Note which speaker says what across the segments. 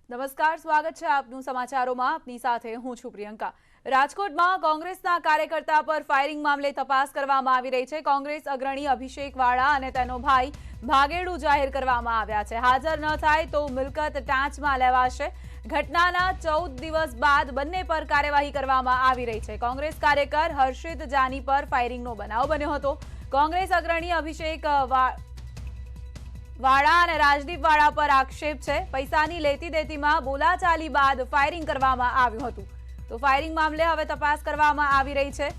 Speaker 1: નમસ્કાર, સ્વાગત છે આપનું સમાચારોમાં. આપની સાથે હું છું પ્રિયંકા. રાજકોટમાં કોંગ્રેસના કાર્યકર્તા પર ફાયરિંગ મામલે તપાસ કરવામાં આવી રહી છે. કોંગ્રેસ અગ્રણી અભિષેક વાળા અને તેનો ભાઈ ભાગેડુ જાહેર કરવામાં આવ્યા છે. હાજર ન થાય તો મિલકત ટાંચમાં લેવાશે. ઘટનાના 14 દિવસ બાદ બંને પર કાર્યવાહી કરવામાં આવી રહી છે. કોંગ્રેસ કાર્યકર હર્ષિત જાની પર ફાયરિંગનો બનાવ બન્યો હતો. કોંગ્રેસ અગ્રણી અભિષેક વાળા અને રાજદીપ વાળા પર આક્ષેપ છે. પૈસાની લેતી દેતીમાં બોલાચાલી બાદ ફાયરિંગ કરવામાં આવ્યું હતું. તો ફાયરિંગ મામલે હવે તપાસ કરવામાં આવી રહી છે.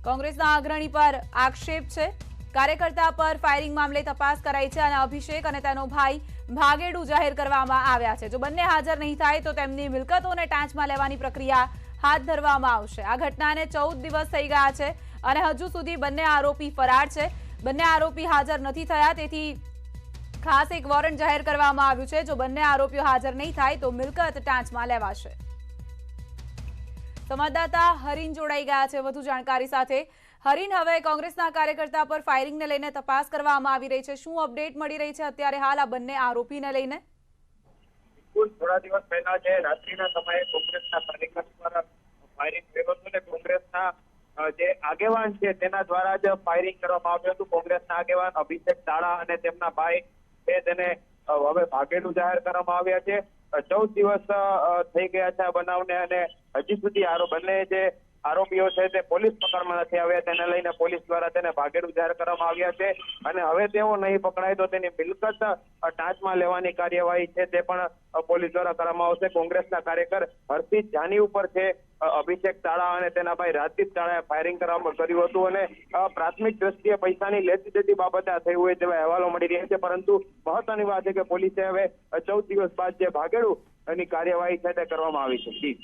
Speaker 1: કોંગ્રેસના અગ્રણી પર આક્ષેપ છે. કાર્યકર્તા પર ફાયરિંગ મામલે તપાસ કરાઈ છે અને અભિષેક અને તેનો ભાઈ ભાગેડુ જાહેર કરવામાં આવ્યા છે. જો બંને હાજર નહીં થાય તો તેમની મિલકતોને ટાંચમાં લેવાની પ્રક્રિયા હાથ ધરવામાં આવશે. આ ઘટનાને 14 દિવસ થઈ ગયા છે અને હજુ સુધી બંને આરોપી ફરાર છે. બંને આરોપી હાજર નથી થયા, તેથી ખાસ એક વોરંટ જાહેર કરવામાં આવ્યું છે. જો બંને આરોપીઓ હાજર નહીં થાય તો મિલકત ટાંચમાં લેવાશે. સંવાદદાતા હરીન જોડાઈ ગયા છે વધુ જાણકારી સાથે. હરીન, હવે કોંગ્રેસના કાર્યકર્તા પર ફાયરિંગને લઈને તપાસ કરવામાં આવી રહી છે. શું અપડેટ મળી રહી છે અત્યારે હાલ આ બંને આરોપીને લઈને?
Speaker 2: થોડા દિવસ પહેલા જે રાત્રિના સમયે કોંગ્રેસના કાર્યકર પર ફાયરિંગ થયું હતું અને કોંગ્રેસના જે આગેવાન છે તેના દ્વારા જ ફાયરિંગ કરવામાં આવ્યું હતું. કોંગ્રેસના આગેવાન અભિષેક તાળા અને તેમના ભાઈ તેને હવે ભાગેડુ જાહેર કરવામાં આવ્યા છે. 14 દિવસ થઈ ગયા છે આ બનાવને અને હજી સુધી બંને જે આરોપીઓ છે તે પોલીસ પકડમાં નથી આવ્યા. તેને લઈને પોલીસ દ્વારા તેને ભાગેડુ જાહેર કરવામાં આવ્યા છે અને હવે તેઓ નહીં પકડાય તો તેની મિલકત ટાંચમાં લેવાની કાર્યવાહી છે તે પણ પોલીસ દ્વારા કરવામાં આવશે. કોંગ્રેસના કાર્યકર હર્ષિત જાની ઉપર છે અભિષેક તાળા અને તેના ભાઈ રાજદીપ તાળાએ ફાયરિંગ કર્યું હતું અને પ્રાથમિક દ્રષ્ટિએ પૈસાની લેતી દેતી બાબતે આ થયું હોય તેવા અહેવાલો મળી રહ્યા છે. પરંતુ મહત્વની વાત છે કે પોલીસે હવે 14 દિવસ બાદ જે ભાગેડુ એની કાર્યવાહી છે તે કરવામાં આવી છે.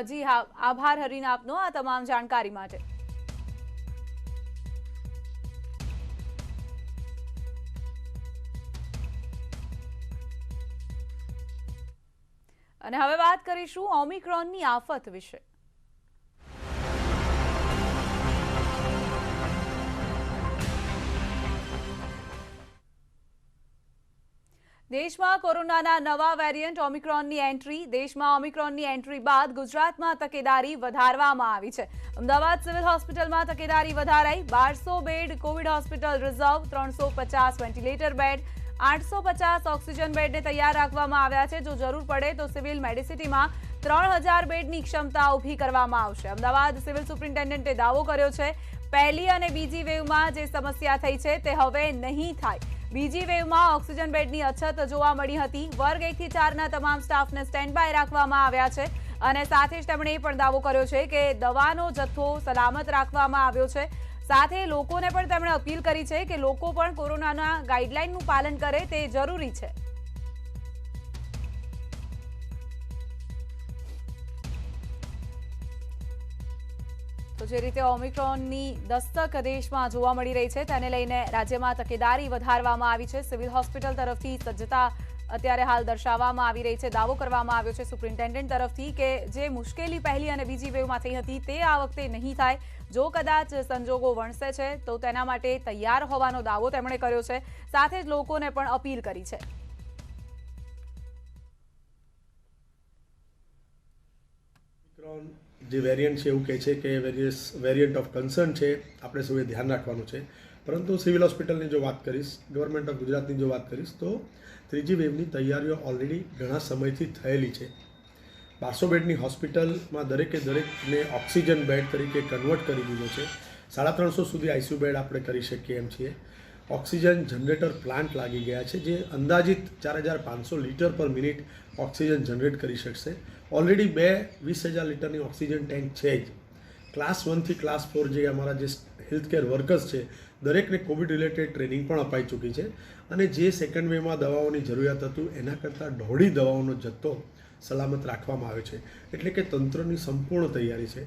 Speaker 1: જી હા, આભાર હરીન આપનો આ તમામ જાણકારી માટે. અને હવે વાત કરીશું ઓમિક્રોનની આફત વિશે. દેશમાં કોરોનાના નવા વેરિયન્ટ ઓમિક્રોનની એન્ટ્રી. દેશમાં ઓમિક્રોનની એન્ટ્રી બાદ ગુજરાતમાં તકેદારી વધારવામાં આવી છે. અમદાવાદ સિવિલ હોસ્પિટલમાં તકેદારી વધારાઈ. 1200 bed covid hospital reserve, 350 ventilator bed, 850 oxygen બેડને તૈયાર રાખવામાં આવ્યા છે. જો જરૂર પડે તો સિવિલ મેડિસિટીમાં 3000 બેડની ક્ષમતા ઊભી કરવામાં આવશે. અમદાવાદ સિવિલ સુપ્રિન્ટેન્ડન્ટે દાવો કર્યો છે પહેલી અને બીજી વેવમાં જે સમસ્યા થઈ છે તે હવે નહીં થાય. બીજી વેવમાં ઓક્સિજન બેડની અછત જોવા મળી હતી. વર્ગ 1 થી 4ના તમામ સ્ટાફને સ્ટેન્ડ બાય રાખવામાં આવ્યા છે અને સાથે જ તેમણે એ પણ દાવો કર્યો છે કે દવાનો જથ્થો સલામત રાખવામાં આવ્યો છે. સાથે લોકોને પણ તેમણે અપીલ કરી છે કે લોકો પણ કોરોનાના ગાઈડલાઈનનું પાલન કરે તે જરૂરી છે. તો જે રીતે ઓમિક્રોનની દસ્તક દેશમાં જોવા મળી રહી છે તેને લઈને રાજ્યમાં તકેદારી વધારવામાં આવી છે. સિવિલ હોસ્પિટલ તરફથી સજ્જતા અત્યારે હાલ દર્શાવવામાં આવી રહી છે. દાવો કરવામાં આવ્યો છે સુપ્રિન્ટેન્ડન્ટ તરફથી કે જે મુશ્કેલી પહેલી અને બીજી વેવમાં થઈ હતી તે આ વખતે નહીં થાય. જો કદાચ સંજોગો વણસે છે તો તેના માટે તૈયાર હોવાનો દાવો તેમણે કર્યો છે. સાથે જ લોકોને પણ અપીલ કરી છે.
Speaker 3: જે વેરિયન્ટ છે એવું કહે છે કે વેરિયન્ટ ઓફ કન્સર્ન છે, આપણે સૌએ ધ્યાન રાખવાનું છે. પરંતુ સિવિલ હોસ્પિટલની જો વાત કરીશ, ગવર્મેન્ટ ઓફ ગુજરાતની જો વાત કરીશ તો ત્રીજી વેવની તૈયારીઓ ઓલરેડી ઘણા સમયથી થયેલી છે. 1200 બેડની હોસ્પિટલમાં દરેકે દરેકને ઓક્સિજન બેડ તરીકે કન્વર્ટ કરી દીધો છે. 350 સુધી આઈસીયુ બેડ આપણે કરી શકીએ એમ છીએ. ઓક્સિજન જનરેટર પ્લાન્ટ લાગી ગયા છે જે અંદાજિત 4500 લીટર પર મિનિટ ઓક્સિજન જનરેટ કરી શકશે. ઓલરેડી 20,000 લીટરની ઓક્સિજન ટેન્ક છે જ. ક્લાસ 1 થી ક્લાસ 4 જે અમારા જે હેલ્થકેર વર્કર્સ છે દરેકને કોવિડ રિલેટેડ ટ્રેનિંગ પણ અપાઈ ચૂકી છે અને જે સેકન્ડ વેવમાં દવાઓની જરૂરિયાત હતું એના કરતાં દોઢી દવાઓનો જથ્થો સલામત રાખવામાં આવ્યો છે. એટલે કે તંત્રની સંપૂર્ણ તૈયારી છે.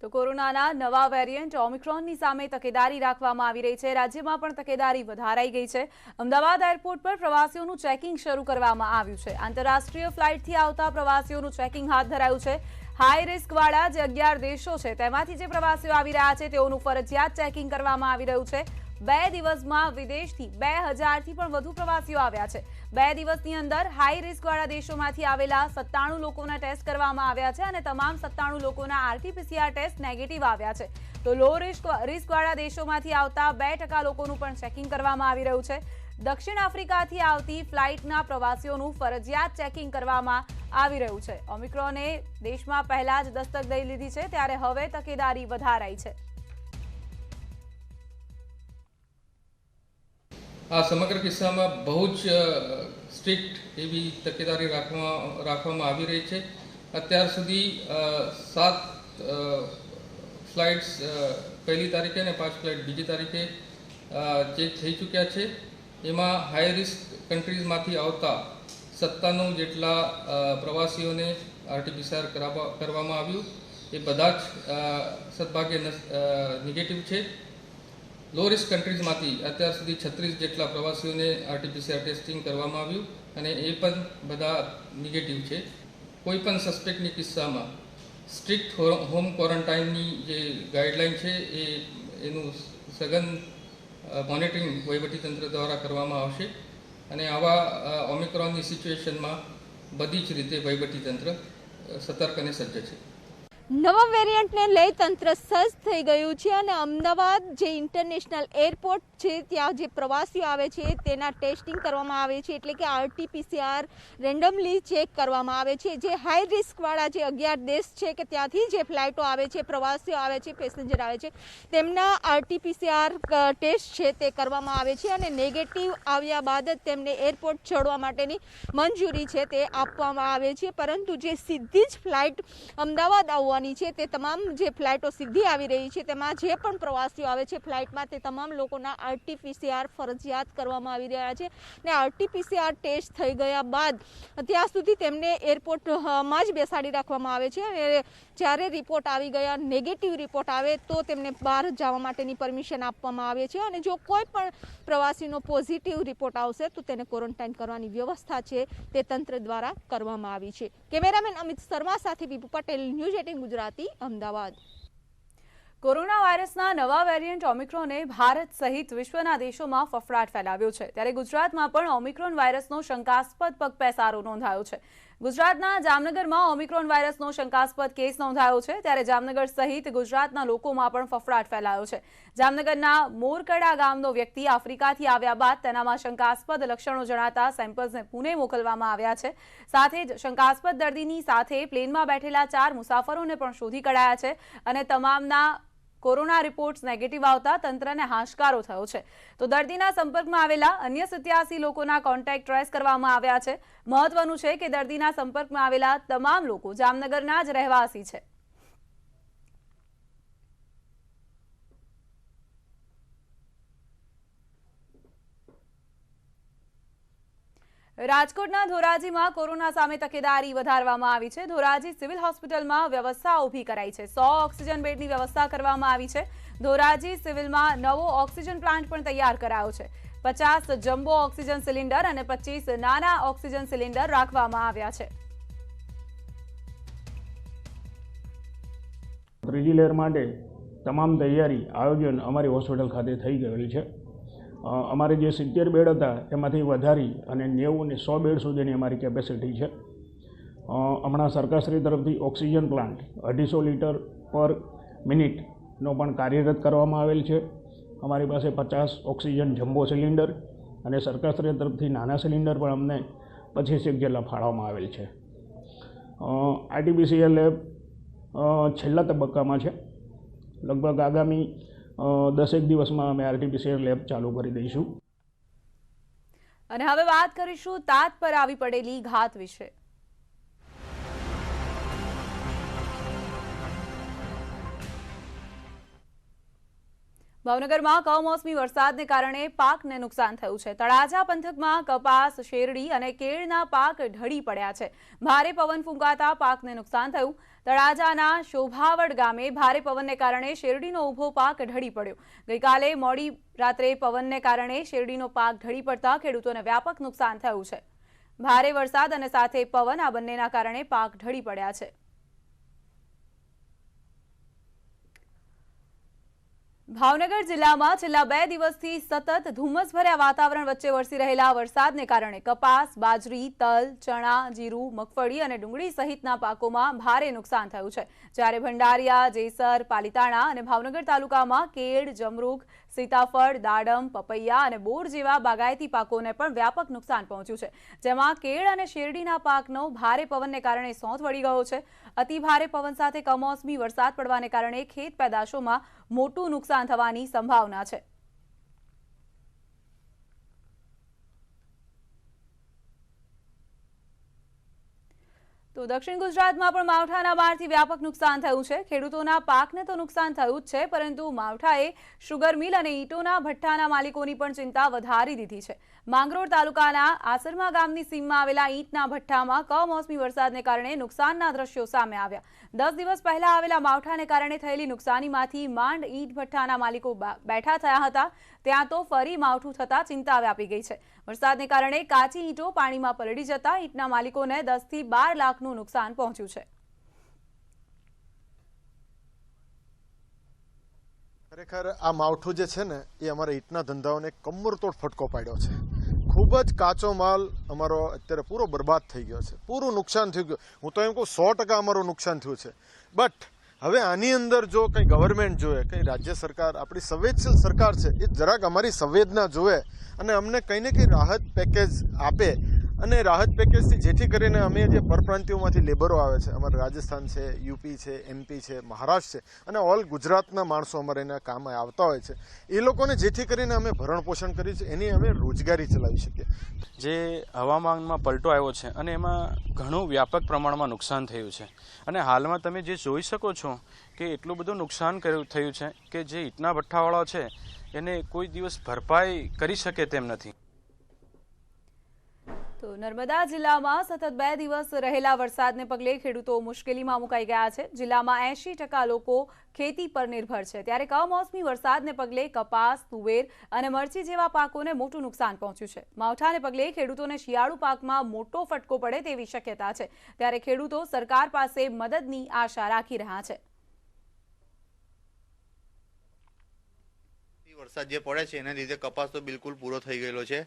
Speaker 1: તો કોરોનાના નવા વેરિયન્ટ ઓમિક્રોનની સામે તકેદારી રાખવામાં આવી રહી છે. રાજ્યમાં પણ તકેદારી વધારાઈ ગઈ છે. અમદાવાદ એરપોર્ટ પર પ્રવાસીઓનું ચેકિંગ શરૂ કરવામાં આવ્યું છે. આંતરરાષ્ટ્રીય ફ્લાઇટથી આવતા પ્રવાસીઓનું ચેકિંગ હાથ ધરાયું છે. હાઈ રિસ્ક વાળા જે 11 દેશો છે તેમાંથી જે પ્રવાસીઓ આવી રહ્યા છે તેઓનું ફરજિયાત ચેકિંગ કરવામાં આવી રહ્યું છે. 2 દિવસમાં વિદેશથી 2000થી પણ વધુ પ્રવાસીઓ આવ્યા છે। 2 દિવસની અંદર હાઈ રિસ્ક વાળા દેશોમાંથી આવેલા 97 લોકોના ટેસ્ટ કરવામાં આવ્યા છે અને તમામ 97 લોકોના RT-PCR ટેસ્ટ નેગેટિવ આવ્યા છે। તો લો રિસ્ક વાળા દેશોમાંથી આવતા 2% લોકોનું પણ ચેકિંગ કરવામાં આવી રહ્યું છે। દક્ષિણ આફ્રિકાથી આવતી ફ્લાઇટના પ્રવાસીઓનું ફરજિયાત ચેકિંગ કરવામાં આવી રહ્યું છે। ઓમિક્રોને દેશમાં પહેલા જ દસ્તક દઈ લીધી છે, ત્યારે હવે તકેદારી વધારાઈ છે।
Speaker 4: આ સમગ્ર કિસ્સામાં બહુ જ સ્ટ્રિક્ટ એવી તકેદારી રાખવામાં આવી રહી છે। અત્યાર સુધી 7 ફ્લાઇટ્સ પહેલી તારીખે અને 5 ફ્લાઇટ બીજી તારીખે જે થઈ ચૂક્યા છે। એમાં હાઈ રિસ્ક કન્ટ્રીઝમાંથી આવતા 97 જેટલા પ્રવાસીઓને RT-PCR કરવામાં આવ્યું। એ બધા જ સદભાગ્યે નેગેટિવ છે। લો રિસ્ક કન્ટ્રીઝમાંથી અત્યાર સુધી 36 જેટલા પ્રવાસીઓને RT-PCR ટેસ્ટિંગ કરવામાં આવ્યું અને એ પણ બધા નેગેટિવ છે। કોઈ પણ સસ્પેક્ટની કિસ્સામાં સ્ટ્રિક્ટ હોમ ક્વોરન્ટાઇનની જે ગાઈડલાઇન છે એનું સઘન મોનિટરિંગ વહીવટીતંત્ર દ્વારા કરવામાં આવશે અને આવા ઓમિક્રોનની સિચ્યુએશનમાં બધી જ રીતે વહીવટીતંત્ર સતર્ક અને સજ્જ છે।
Speaker 5: નવા વેરિયન્ટને લઈ તંત્ર સજ્જ થઈ ગયું છે અને અમદાવાદ જે ઇન્ટરનેશનલ એરપોર્ટ છે ત્યાં જે પ્રવાસીઓ આવે છે તેના ટેસ્ટિંગ કરવામાં આવે છે, એટલે કે RT-PCR રેન્ડમલી ચેક કરવામાં આવે છે। જે હાઈ રિસ્કવાળા જે 11 દેશ છે કે ત્યાંથી જે ફ્લાઇટો આવે છે, પ્રવાસીઓ આવે છે, પેસેન્જર આવે છે, તેમના RT-PCR ટેસ્ટ છે તે કરવામાં આવે છે અને નેગેટિવ આવ્યા બાદ જ તેમને એરપોર્ટ ચડવા માટેની મંજૂરી છે તે આપવામાં આવે છે। પરંતુ જે સીધી જ ફ્લાઇટ અમદાવાદ આવવાની છે તે તમામ જે ફ્લાઇટો સીધી આવી રહી છે તેમાં જે પણ પ્રવાસીઓ આવે છે ફ્લાઇટમાં તે તમામ લોકોના RT-PCR ફરજિયાત કરવામાં આવી રહ્યા છે ને RT-PCR ટેસ્ટ થઈ ગયા બાદ ત્યાં સુધી તેમને એરપોર્ટમાં જ બેસાડી રાખવામાં આવે છે અને જ્યારે રિપોર્ટ આવી ગયા નેગેટિવ રિપોર્ટ આવે તો તેમને બહાર જવા માટેની પરમિશન આપવામાં આવે છે અને જો કોઈ પણ પ્રવાસીનો પોઝિટિવ રિપોર્ટ આવશે તો તેને ક્વોરન્ટાઇન કરવાની વ્યવસ્થા છે તે તંત્ર દ્વારા કરવામાં આવી છે। કેમેરામેન અમિત શર્મા સાથે વિપુ પટેલ, ન્યૂઝ 18 ગુજરાતી, અમદાવાદ।
Speaker 1: કોરોના વાયરસના નવા વેરિયન્ટ ઓમિક્રોને ભારત સહિત વિશ્વના દેશોમાં ફફડાટ ફેલાવ્યો છે, ત્યારે ગુજરાતમાં પણ ઓમિક્રોન વાયરસનો શંકાસ્પદ પગપેસારો નોંધાયો છે। ગુજરાતના જામનગરમાં ઓમિક્રોન વાયરસનો શંકાસ્પદ કેસ નોંધાયો છે, ત્યારે જામનગર સહિત ગુજરાતના લોકોમાં પણ ફફડાટ ફેલાયો છે। જામનગરના મોરકડા ગામનો વ્યક્તિ આફ્રિકાથી આવ્યા બાદ તેનામાં શંકાસ્પદ લક્ષણો જણાતા સેમ્પલ્સને પુણે મોકલવામાં આવ્યા છે। સાથે જ શંકાસ્પદ દર્દીની સાથે પ્લેનમાં બેઠેલા 4 મુસાફરોને પણ શોધી કઢાયા છે અને તમામના કોરોના રિપોર્ટ્સ નેગેટિવ આવતા તંત્રને હાશકારો થયો છે। તો દર્દીના સંપર્કમાં આવેલા અન્ય 87 લોકોના કોન્ટેક્ટ ટ્રેસ કરવામાં આવ્યા છે। મહત્વનું છે કે દર્દીના સંપર્કમાં આવેલા તમામ લોકો જામનગરના જ રહેવાસી છે। રાજકોટના ધોરાજીમાં કોરોના સામે તકેદારી વધારવામાં આવી છે। ધોરાજી સિવિલ હોસ્પિટલમાં વ્યવસ્થા ઊભી કરાઈ છે। 100 ઓક્સિજન બેડની વ્યવસ્થા કરવામાં આવી છે। ધોરાજી સિવિલમાં નવો ઓક્સિજન પ્લાન્ટ પણ તૈયાર કરાયો છે। 50 જમ્બો ઓક્સિજન સિલિન્ડર અને 25 નાના ઓક્સિજન સિલિન્ડર રાખવામાં આવ્યા છે।
Speaker 6: ત્રીજી લહેર માટે તમામ તૈયારી આયોજન અમારી હોસ્પિટલ ખાતે થઈ ગયેલ છે। અમારે જે 70 બેડ હતા એમાંથી વધારી અને 90 અને 100 બેડ સુધીની અમારી કેપેસિટી છે। હમણાં સરકારશ્રી તરફથી ઓક્સિજન પ્લાન્ટ 250 લીટર પર મિનિટનો પણ કાર્યરત કરવામાં આવેલ છે। અમારી પાસે 50 ઓક્સિજન જમ્બો સિલિન્ડર અને સરકારશ્રી તરફથી નાના સિલિન્ડર પણ અમને 25 જેટલા ફાળવવામાં આવેલ છે। RT-PCR લેબ છેલ્લા તબક્કામાં છે। લગભગ આગામી 10 દિવસમાં અમે RT-PCR લેબ ચાલુ કરી દઈશું।
Speaker 1: અને હવે વાત કરીશું તાત પર આવી પડેલી ઘાત વિશે। ભાવનગરમાં કમોસમી વરસાદને કારણે પાકને નુકસાન થયું છે। તળાજા પંથકમાં કપાસ, શેરડી અને કેળના પાક ઢળી પડ્યા છે। ભારે પવન ફૂંકાતા પાકને નુકસાન થયું। તળાજાના શોભાવડ ગામે ભારે પવનને કારણે શેરડીનો ઊભો પાક ઢળી પડ્યો। ગઈકાલે મોડી રાત્રે પવનને કારણે શેરડીનો પાક ઢળી પડતા ખેડૂતોને વ્યાપક નુકસાન થયું છે। ભારે વરસાદ અને સાથે પવન આ બંનેના કારણે પાક ઢળી પડ્યા છે। ભાવનગર જિલ્લામાં છેલ્લા 2 દિવસથી સતત ધુમ્મસભર્યા વાતાવરણ વચ્ચે વરસી રહેલા વરસાદને કારણે કપાસ, બાજરી, તલ, ચણા, જીરું, મગફળી અને ડુંગળી સહિતના પાકોમાં ભારે નુકસાન થયું છે. જ્યારે ભંડારિયા, જેસર, પાલિતાણા અને ભાવનગર તાલુકામાં કેળ, જમરૂખ, સીતાફળ, દાડમ, પપૈયા અને બોર જેવા બાગાયતી પાકોને પણ વ્યાપક નુકસાન પહોંચ્યું છે. જેમાં કેળ અને શેરડીના પાકનો ભારે પવનને કારણે સોંથ વળી ગયો છે. અતિ ભારે પવન સાથે કમોસમી વરસાદ પડવાને કારણે ખેત પેદાશોમાં મોટું નુકસાન થવાની સંભાવના છે. તો દક્ષિણ ગુજરાતમાં પણ માવઠાના મારથી વ્યાપક નુકસાન થયું છે. ખેડૂતોના પાકને તો નુકસાન થયું જ છે, પરંતુ માવઠાએ શુગર મિલ અને ઈંટોના ભઠ્ઠાના માલિકોની પણ ચિંતા વધારી દીધી છે. માંગરોળ તાલુકાના આસરમા ગામની સીમમાં આવેલા ઈંટના ભઠ્ઠામાં કમોસમી વરસાદને કારણે નુકસાનના દ્રશ્યો સામે આવ્યા. 10 દિવસ પહેલા આવેલા માવઠાને કારણે થયેલી નુકસાનીમાંથી માંડ ઈંટ ભઠ્ઠાના માલિકો બેઠા થયા હતા. ત્યાં તો ફરી માવઠું થતા ચિંતા વ્યાપી ગઈ છે. વરસાદને કારણે કાચી ઈંટો પાણીમાં પલળી જતા ઈંટના માલિકોને 10 થી 12 લાખનું નુકસાન પહોંચ્યું છે.
Speaker 7: ખરેખર આ માવઠું જે છે ને એ અમારા ઈંટના ધંધાઓને કમરતોડ ફટકો પાડ્યો છે. ખૂબ જ કાચો માલ અમારો અત્યારે પૂરો બરબાદ થઈ ગયો છે, પૂરું નુકસાન થઈ ગયું. હું તો એમ કહું 100% અમારું નુકસાન થયું છે. બટ હવે આની અંદર જો કંઈ ગવર્મેન્ટ જોવે, કંઈ રાજ્ય સરકાર, આપણી સંવેદનશીલ સરકાર છે, એ જરાક અમારી સંવેદના જોવે અને અમને કંઈ ને કંઈ રાહત પેકેજ આપે. અને રાહત પેકેજથી જેથી કરીને અમે જે પરપ્રાંતિયોમાંથી લેબરો આવે છે, અમારે રાજસ્થાન છે, યુપી છે, એમપી છે, મહારાષ્ટ્ર છે અને ઓલ ગુજરાતના માણસો અમારે એના કામ આવતા હોય છે, એ લોકોને જેથી કરીને અમે ભરણ પોષણ કરી છે, એની અમે રોજગારી ચલાવી શકીએ.
Speaker 8: જે હવામાનમાં પલટો આવ્યો છે અને એમાં ઘણું વ્યાપક પ્રમાણમાં નુકસાન થયું છે. અને હાલમાં તમે જે જોઈ શકો છો કે એટલું બધું નુકસાન થયું છે કે જે ઈંટના ભઠ્ઠાવાળા છે એને કોઈ દિવસ ભરપાઈ કરી શકે તેમ નથી.
Speaker 1: તો નર્મદા જિલ્લામાં સતત 2 દિવસ રહેલા વરસાદને પગલે ખેડૂતો મુશ્કેલીમાં મુકાઈ ગયા છે. જિલ્લામાં 80% લોકો ખેતી પર નિર્ભર છે. ત્યારે કમોસમી વરસાદને પગલે કપાસ, તુવેર અને મરચી જેવા પાકોને મોટું નુકસાન પહોંચ્યું છે. માવઠાને પગલે ખેડૂતોને શિયાળુ પાકમાં મોટો ફટકો પડે તેવી શક્યતા છે. ત્યારે ખેડૂતો સરકાર પાસે મદદની આશા રાખી રહ્યા છે.
Speaker 9: વરસાદ જે પડે છે એના લીધે કપાસ તો બિલકુલ પૂરો થઈ ગયેલો છે.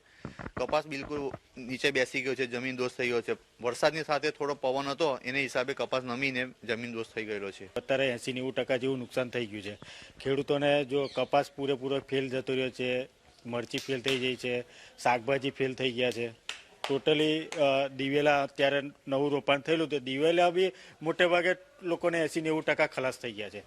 Speaker 9: કપાસ બિલકુલ નીચે બેસી ગયો છે, જમીન દોષ થઈ ગયો છે. વરસાદની સાથે થોડો પવન હતો એને હિસાબે કપાસ નમીને જમીન દોષ થઈ ગયેલો છે.
Speaker 10: અત્યારે 80-90% જેવું નુકસાન થઈ ગયું છે. ખેડૂતોને જો કપાસ પૂરેપૂરો ફેલ જતો રહ્યો છે, મરચી ફેલ થઈ ગઈ છે, શાકભાજી ફેલ થઈ ગયા છે. ટોટલી દિવેલા અત્યારે નવું રોપાણ થયેલું તો દિવેલા બી મોટે ભાગે લોકોને 80-90% ખલાસ થઈ ગયા છે.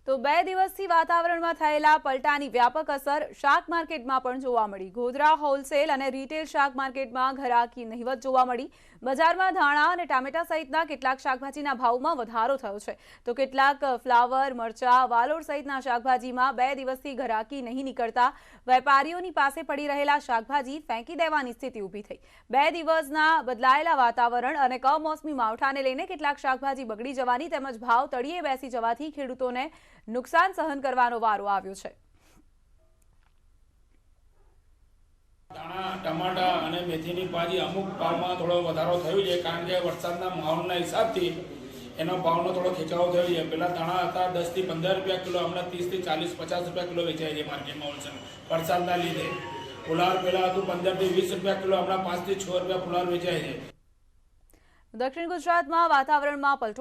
Speaker 1: તો 2 દિવસથી વાતાવરણમાં થયેલા પલટાની વ્યાપક અસર શાક માર્કેટમાં પણ જોવા મળી. ગોધરા હોલસેલ અને રીટેલ શાક માર્કેટમાં ઘરાકી નહિવત જોવા મળી. બજારમાં ધાણા અને ટામેટા સહિતના કેટલાક શાકભાજીના ભાવમાં વધારો થયો છે. તો કેટલાક ફ્લાવર, મરચા, વાલોડ સહિતના શાકભાજીમાં 2 દિવસથી ઘરાકી નહીં નીકળતા વેપારીઓની પાસે પડી રહેલા શાકભાજી ફેંકી દેવાની સ્થિતિ ઊભી થઈ. 2 દિવસના બદલાયેલા વાતાવરણ અને કમોસમી માવઠાને લઈને કેટલાક શાકભાજી બગડી જવાની તેમજ ભાવ તળિયે બેસી જવાથી ખેડૂતોને નુકસાન સહન કરવાનો વારો આવ્યો છે.
Speaker 11: ધાણા, ટમાટા અને મેથીની ભાજી અમુક ભાવમાં થોડો વધારો થયો છે, કારણ કે વરસાદના માહોલના હિસાબથી એનો ભાવનો થોડો ખેંચાવો થયો છે. પહેલાં ધાણા હતા 10 થી 15 રૂપિયા કિલો, હમણાં 30 થી 40, 50 રૂપિયા કિલો વેચાય છે માર્કેટમાં હોલસેલ વરસાદના લીધે. ફુલાર પહેલાં હતું 15 થી 20 રૂપિયા કિલો, હમણાં 5 થી 6 રૂપિયા ફુલાર વેચાય છે.
Speaker 1: દક્ષિણ ગુજરાતમાં વાતાવરણમાં પલટો